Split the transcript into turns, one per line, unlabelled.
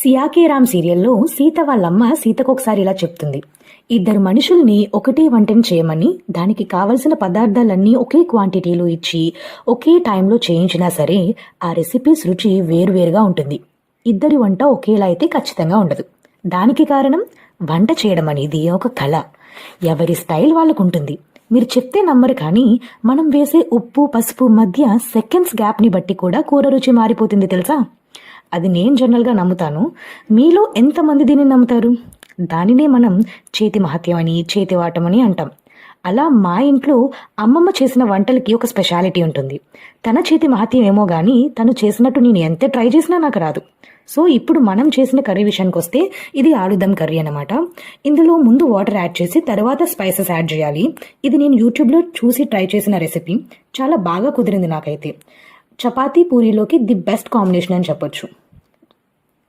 సియాకే రామ్ సీరియల్లో సీత వాళ్ళమ్మ సీతకొకసారి ఇలా చెప్తుంది. ఇద్దరు మనుషుల్ని ఒకటే వంటని చేయమని దానికి కావలసిన పదార్థాలన్నీ ఒకే క్వాంటిటీలో ఇచ్చి ఒకే టైంలో చేయించినా సరే ఆ రెసిపీస్ రుచి వేరువేరుగా ఉంటుంది. ఇద్దరి వంట ఒకేలా అయితే ఖచ్చితంగా ఉండదు. దానికి కారణం వంట చేయడం అనేది ఒక కళ. ఎవరి స్టైల్ వాళ్ళకు ఉంటుంది. మీరు చెప్తే నమ్మరు, కానీ మనం వేసే ఉప్పు పసుపు మధ్య సెకండ్స్ గ్యాప్ని బట్టి కూడా కూర రుచి మారిపోతుంది తెలుసా. అది నేను జనరల్గా నమ్ముతాను. మీలో ఎంతమంది దీన్ని నమ్ముతారు? దానినే మనం చేతి మహత్యం అని, చేతి వాటం అని అంటాం. అలా మా ఇంట్లో అమ్మమ్మ చేసిన వంటలకి ఒక స్పెషాలిటీ ఉంటుంది. తన చేతి మహత్యం ఏమో కానీ తను చేసినట్టు నేను ఎంత ట్రై చేసినా నాకు రాదు. సో ఇప్పుడు మనం చేసిన కర్రీ విషయానికి వస్తే ఇది ఆలుదమ్ కర్రీ అనమాట. ఇందులో ముందు వాటర్ యాడ్ చేసి తర్వాత స్పైసెస్ యాడ్ చేయాలి. ఇది నేను యూట్యూబ్లో చూసి ట్రై చేసిన రెసిపీ. చాలా బాగా కుదిరింది నాకైతే. చపాతీ పూరీలోకి ది బెస్ట్ కాంబినేషన్ అని చెప్పొచ్చు.